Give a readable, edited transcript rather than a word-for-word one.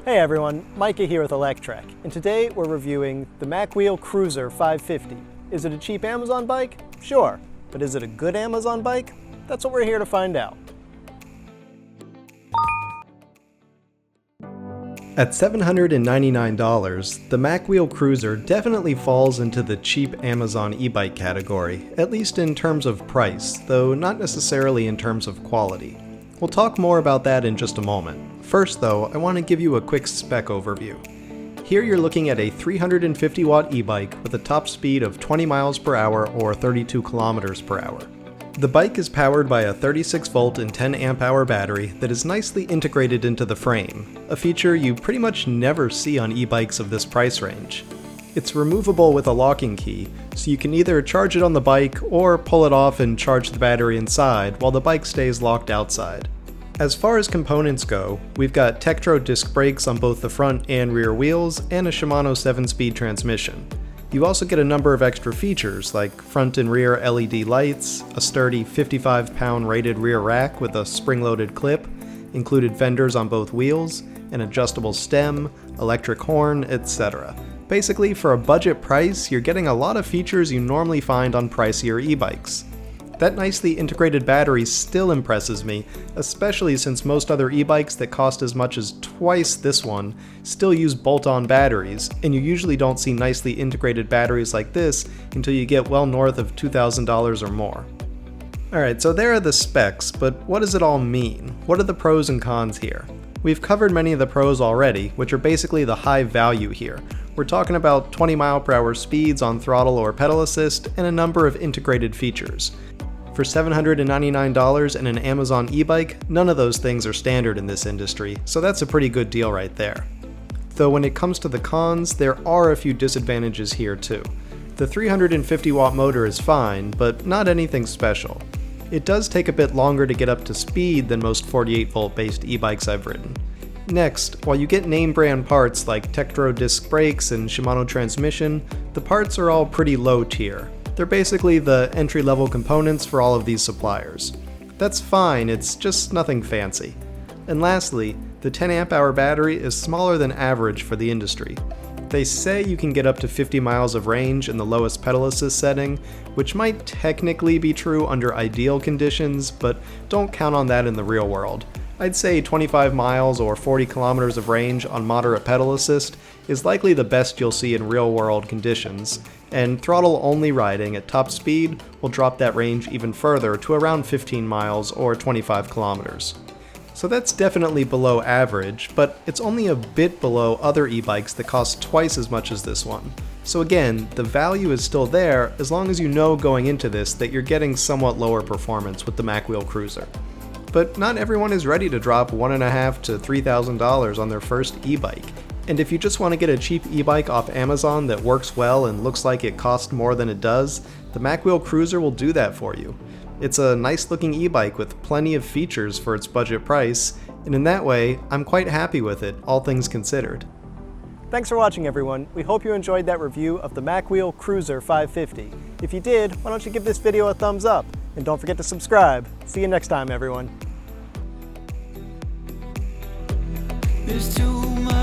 Hey everyone, Micah here with Electrek, and today we're reviewing the MacWheel Cruiser 550. Is it a cheap Amazon bike? Sure, but is it a good Amazon bike? That's what we're here to find out. At $799, the MacWheel Cruiser definitely falls into the cheap Amazon e-bike category, at least in terms of price, though not necessarily in terms of quality. We'll talk more about that in just a moment. First though, I want to give you a quick spec overview. Here you're looking at a 350 watt e-bike with a top speed of 20 miles per hour or 32 kilometers per hour. The bike is powered by a 36 volt and 10 amp hour battery that is nicely integrated into the frame, a feature you pretty much never see on e-bikes of this price range. It's removable with a locking key, so you can either charge it on the bike or pull it off and charge the battery inside while the bike stays locked outside. As far as components go, we've got Tektro disc brakes on both the front and rear wheels and a Shimano 7-speed transmission. You also get a number of extra features like front and rear LED lights, a sturdy 55-pound rated rear rack with a spring-loaded clip, included fenders on both wheels, an adjustable stem, electric horn, etc. Basically, for a budget price, you're getting a lot of features you normally find on pricier e-bikes. That nicely integrated battery still impresses me, especially since most other e-bikes that cost as much as twice this one still use bolt-on batteries, and you usually don't see nicely integrated batteries like this until you get well north of $2,000 or more. Alright, so there are the specs, but what does it all mean? What are the pros and cons here? We've covered many of the pros already, which are basically the high value here. We're talking about 20 mile per hour speeds on throttle or pedal assist, and a number of integrated features. For $799 and an Amazon e-bike, none of those things are standard in this industry, so that's a pretty good deal right there. Though when it comes to the cons, there are a few disadvantages here too. The 350 watt motor is fine, but not anything special. It does take a bit longer to get up to speed than most 48 volt based e-bikes I've ridden. Next, while you get name brand parts like Tektro disc brakes and Shimano transmission, the parts are all pretty low tier. They're basically the entry-level components for all of these suppliers. That's fine, it's just nothing fancy. And lastly, the 10 amp hour battery is smaller than average for the industry. They say you can get up to 50 miles of range in the lowest pedal assist setting, which might technically be true under ideal conditions, but don't count on that in the real world. I'd say 25 miles or 40 kilometers of range on moderate pedal assist is likely the best you'll see in real-world conditions, and throttle-only riding at top speed will drop that range even further to around 15 miles or 25 kilometers. So that's definitely below average, but it's only a bit below other e-bikes that cost twice as much as this one. So again, the value is still there as long as you know going into this that you're getting somewhat lower performance with the MacWheel Cruiser. But not everyone is ready to drop $1,500 to $3,000 on their first e-bike. And if you just want to get a cheap e-bike off Amazon that works well and looks like it costs more than it does, the MacWheel Cruiser will do that for you. It's a nice looking e-bike with plenty of features for its budget price, and in that way, I'm quite happy with it, all things considered. Thanks for watching everyone. We hope you enjoyed that review of the MacWheel Cruiser 550. If you did, why don't you give this video a thumbs up? And don't forget to subscribe. See you next time, everyone. There's too much